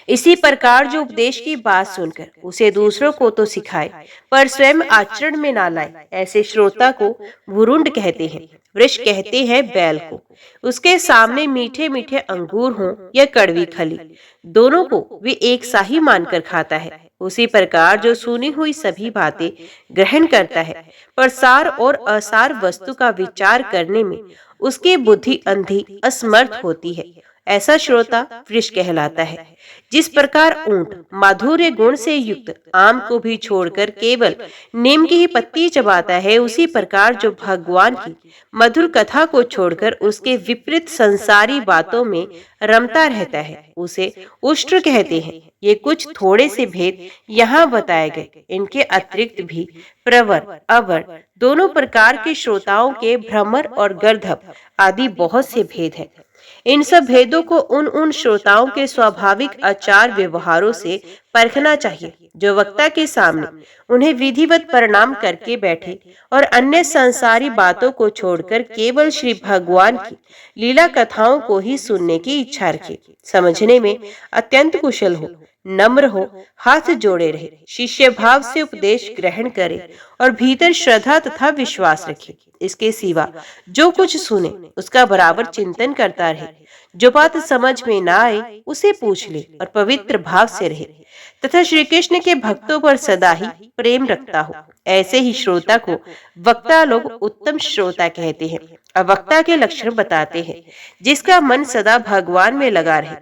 इसी प्रकार जो उपदेश की बात सुनकर उसे दूसरों को तो सिखाए पर स्वयं आचरण में ना लाए, ऐसे श्रोता को भुरुंड कहते हैं। वृष कहते हैं बैल को। उसके सामने मीठे मीठे अंगूर हों या कड़वी खली, दोनों को वे एक सा ही मानकर खाता है। उसी प्रकार जो सुनी हुई सभी बातें ग्रहण करता है पर सार और असार वस्तु का विचार करने में उसकी बुद्धि अंधी असमर्थ होती है, ऐसा श्रोता वृष कहलाता है। जिस प्रकार ऊंट माधुर्य गुण से युक्त आम को भी छोड़कर केवल नीम की ही पत्ती चबाता है, उसी प्रकार जो भगवान की मधुर कथा को छोड़कर उसके विपरीत संसारी बातों में रमता रहता है, उसे उष्ट्र कहते हैं। ये कुछ थोड़े से भेद यहाँ बताए गए। इनके अतिरिक्त भी प्रवर अवर दोनों प्रकार के श्रोताओं के भ्रमर और गर्दभ आदि बहुत से भेद हैं। इन सब भेदों को उन श्रोताओं के स्वाभाविक आचार व्यवहारों से परखना चाहिए जो वक्ता के सामने उन्हें विधिवत प्रणाम करके बैठे और अन्य संसारी बातों को छोड़कर केवल श्री भगवान की लीला कथाओं को ही सुनने की इच्छा रखे, समझने में अत्यंत कुशल हो, नम्र हो, हाथ जोड़े रहे, शिष्य भाव से उपदेश ग्रहण करे और भीतर श्रद्धा तथा विश्वास रखे। इसके सिवा जो कुछ सुने उसका बराबर चिंतन करता रहे, जो बात समझ में ना आए उसे पूछ ले और पवित्र भाव से रहे तथा श्री कृष्ण के भक्तों पर सदा ही प्रेम रखता हो। ऐसे ही श्रोता को वक्ता लोग उत्तम श्रोता कहते हैं। अब वक्ता के लक्षण बताते हैं। जिसका मन सदा भगवान में लगा रहे,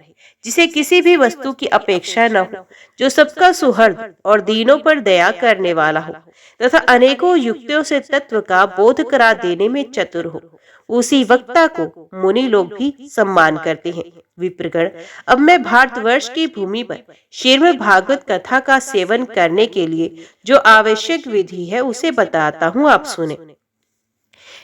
जिसे किसी भी वस्तु की अपेक्षा न हो, जो सबका सुहृद और दीनों पर दया करने वाला हो तथा अनेकों युक्तियों से तत्व का बोध करा देने में चतुर हो, उसी वक्ता को मुनि लोग भी सम्मान करते हैं। विप्रगण, अब मैं भारतवर्ष की भूमि पर श्रीमद् भागवत कथा का सेवन करने के लिए जो आवश्यक विधि है उसे बताता हूँ, आप सुने।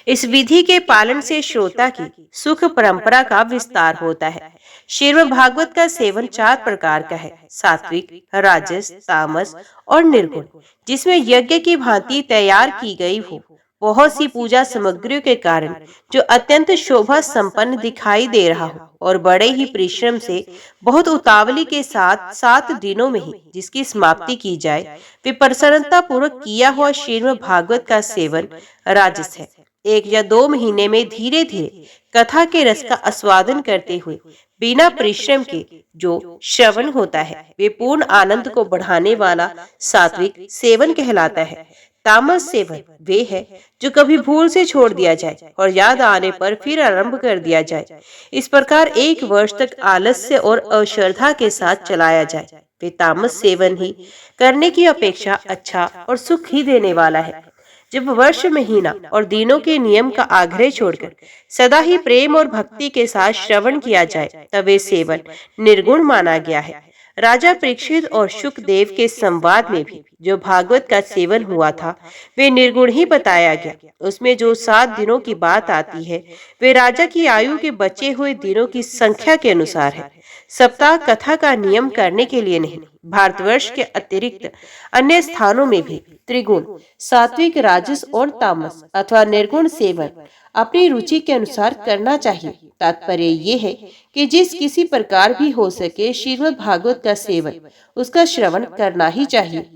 इस विधि के पालन से श्रोता की सुख परंपरा का विस्तार होता है। श्रीमद् भागवत का सेवन 4 प्रकार का है, सात्विक, राजस, तामस और निर्गुण। जिसमें यज्ञ की भांति तैयार की गई हो बहुत सी पूजा सामग्रियों के कारण जो अत्यंत शोभा संपन्न दिखाई दे रहा हो और बड़े ही परिश्रम से बहुत उतावली के साथ 7 दिनों में ही जिसकी समाप्ति की जाए, वे प्रसन्नता पूर्वक किया हुआ श्रीमद् भागवत का सेवन राजस है। 1 या 2 महीने में धीरे धीरे कथा के रस का आस्वादन करते हुए बिना परिश्रम के जो श्रवण होता है, वे पूर्ण आनंद को बढ़ाने वाला सात्विक सेवन कहलाता है। तामस सेवन वे है जो कभी भूल से छोड़ दिया जाए और याद आने पर फिर आरंभ कर दिया जाए। इस प्रकार 1 वर्ष तक आलस्य और अश्रद्धा के साथ चलाया जाए, वे तामस सेवन ही करने की अपेक्षा अच्छा और सुख ही देने वाला है। जब वर्ष, महीना और दिनों के नियम का आग्रह छोड़कर सदा ही प्रेम और भक्ति के साथ श्रवण किया जाए, तब वे सेवन निर्गुण माना गया है। राजा परीक्षित और शुकदेव के संवाद में भी जो भागवत का सेवन हुआ था, वे निर्गुण ही बताया गया। उसमें जो 7 दिनों की बात आती है, वे राजा की आयु के बचे हुए दिनों की संख्या के अनुसार है, सप्ताह कथा का नियम करने के लिए नहीं। भारतवर्ष के अतिरिक्त अन्य स्थानों में भी त्रिगुण, सात्विक, राजस और तामस अथवा निर्गुण सेवन अपनी रुचि के अनुसार करना चाहिए। तात्पर्य ये है कि जिस किसी प्रकार भी हो सके श्रीमद् भागवत का सेवन, उसका श्रवण करना ही चाहिए।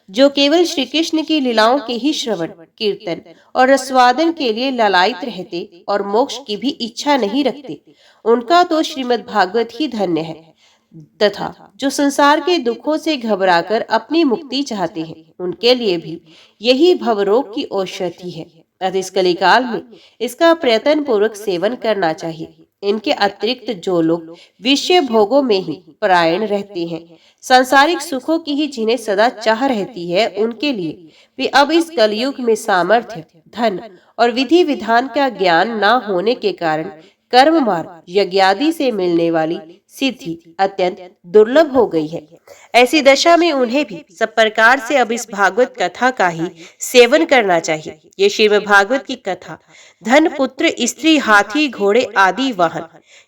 जो केवल श्री कृष्ण की लीलाओं के ही श्रवण, कीर्तन और रसवादन के लिए ललायित रहते और मोक्ष की भी इच्छा नहीं रखते, उनका तो श्रीमद् भागवत ही धन्य है। तथा जो संसार के दुखों से घबराकर अपनी मुक्ति चाहते हैं, उनके लिए भी यही भवरोग की औषधि है। अतः इस कलिकाल में इसका प्रयत्न पूर्वक सेवन करना चाहिए। इनके अतिरिक्त जो लोग विषय भोगों में ही परायण रहते हैं, सांसारिक सुखों की ही जिन्हें सदा चाह रहती है, उनके लिए भी अब इस कलयुग में सामर्थ्य, धन और विधि विधान का ज्ञान न होने के कारण कर्म मार्ग, यज्ञादि से मिलने वाली सिद्धि अत्यंत दुर्लभ हो गई है। ऐसी दशा में उन्हें भी सब प्रकार से अब इस भागवत कथा का ही सेवन करना चाहिए। ये श्रीमद् भागवत की कथा धन, पुत्र, स्त्री, हाथी, घोड़े आदि वाहन,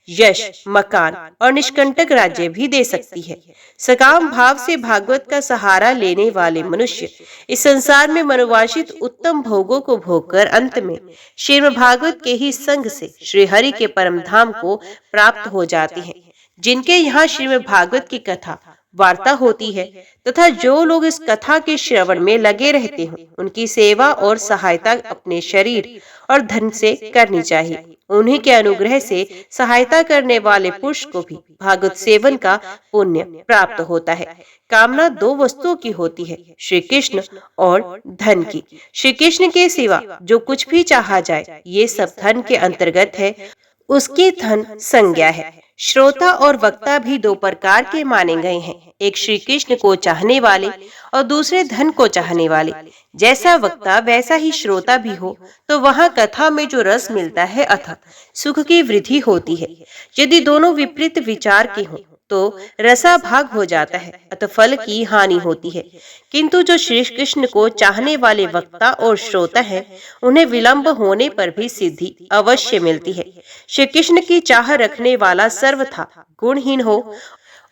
यश, मकान और निष्कंटक राज्य भी दे सकती है। सकाम भाव से भागवत का सहारा लेने वाले मनुष्य इस संसार में मनोवांछित उत्तम भोगों को भोगकर अंत में श्रीमद् भागवत के ही संग से श्री हरि के परम धाम को प्राप्त हो जाते हैं। जिनके यहाँ श्रीमद् भागवत की कथा वार्ता होती है तथा जो लोग इस कथा के श्रवण में लगे रहते हो, उनकी सेवा और सहायता अपने शरीर और धन से करनी चाहिए। उन्हीं के अनुग्रह से सहायता करने वाले पुरुष को भी भागवत सेवन का पुण्य प्राप्त होता है। कामना दो वस्तुओं की होती है, श्री कृष्ण और धन की। श्री कृष्ण के सिवा जो कुछ भी चाहा जाए, ये सब धन के अंतर्गत है, उसकी धन संज्ञा है। श्रोता और वक्ता भी दो प्रकार के माने गए हैं, एक श्री कृष्ण को चाहने वाले और दूसरे धन को चाहने वाले। जैसा वक्ता वैसा ही श्रोता भी हो तो वहाँ कथा में जो रस मिलता है अर्थात सुख की वृद्धि होती है। यदि दोनों विपरीत विचार के हों तो रसाभाग हो जाता है, अतः फल की हानि होती है। किंतु जो श्री कृष्ण को चाहने वाले वक्ता और श्रोता है, उन्हें विलंब होने पर भी सिद्धि अवश्य मिलती है। श्री कृष्ण की चाह रखने वाला सर्वथा गुणहीन हो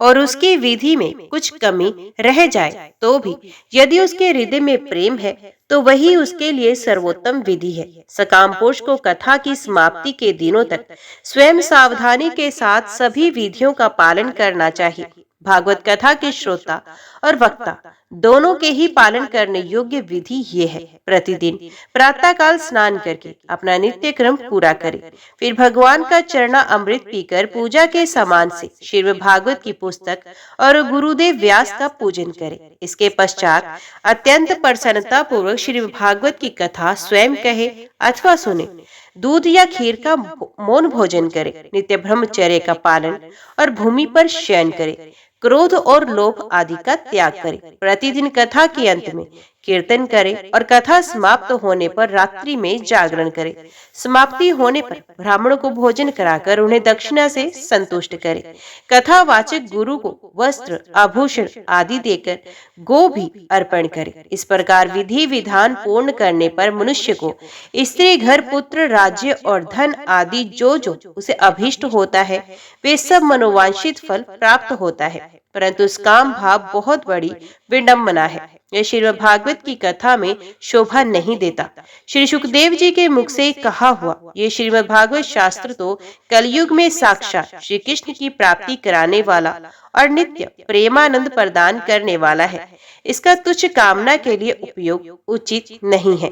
और उसकी विधि में कुछ कमी रह जाए तो भी यदि उसके हृदय में प्रेम है तो वही उसके लिए सर्वोत्तम विधि है। सकाम पुरुष को कथा की समाप्ति के दिनों तक स्वयं सावधानी के साथ सभी विधियों का पालन करना चाहिए। भागवत कथा के श्रोता और वक्ता दोनों के ही पालन करने योग्य विधि ये है। प्रतिदिन प्रातः काल स्नान करके अपना नित्य क्रम पूरा करे, फिर भगवान का चरना अमृत पीकर पूजा के समान से श्रीमद् भागवत की पुस्तक और गुरुदेव व्यास का पूजन करे। इसके पश्चात अत्यंत प्रसन्नता पूर्वक श्रीमद् भागवत की कथा स्वयं कहे अथवा सुने। दूध या खीर का मौन भोजन करे, नित्य ब्रह्मचर्य का पालन और भूमि पर शयन करे, क्रोध और लोभ आदि का त्याग करे। प्रतिदिन कथा के अंत में कीर्तन करे और कथा समाप्त होने पर रात्रि में जागरण करे। समाप्ति होने पर ब्राह्मणों को भोजन कराकर उन्हें दक्षिणा से संतुष्ट करे। कथावाचक गुरु को वस्त्र, आभूषण आदि देकर गो भी अर्पण करे। इस प्रकार विधि विधान पूर्ण करने पर मनुष्य को स्त्री, घर, पुत्र, राज्य और धन आदि जो जो उसे अभीष्ट होता है, वे सब मनोवांछित फल प्राप्त होता है। परंतु इस काम भाव बहुत बड़ी विडंबना है। यह श्रीमद् भागवत की कथा में शोभा नहीं देता। श्री सुखदेव जी के मुख से कहा हुआ ये श्रीमद् भागवत शास्त्र तो कलयुग में साक्षात श्री कृष्ण की प्राप्ति कराने वाला और नित्य प्रेमानंद प्रदान करने वाला है। इसका तुच्छ कामना के लिए उपयोग उचित नहीं है।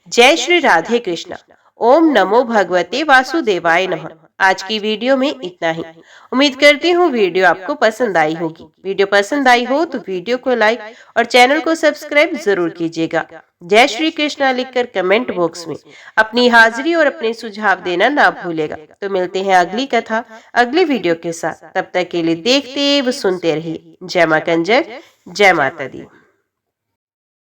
जय श्री राधे कृष्ण। ओम नमो भगवते वासुदेवाय नमः। आज की वीडियो में इतना ही। उम्मीद करती हूँ वीडियो आपको पसंद आई होगी। वीडियो पसंद आई हो तो वीडियो को लाइक और चैनल को सब्सक्राइब जरूर कीजिएगा। जय श्री कृष्णा लिखकर कमेंट बॉक्स में अपनी हाजिरी और अपने सुझाव देना ना भूलेगा। तो मिलते हैं अगली कथा अगली वीडियो के साथ। तब तक के लिए देखते व सुनते रहिए। जय मां कंजक, जय माता दी।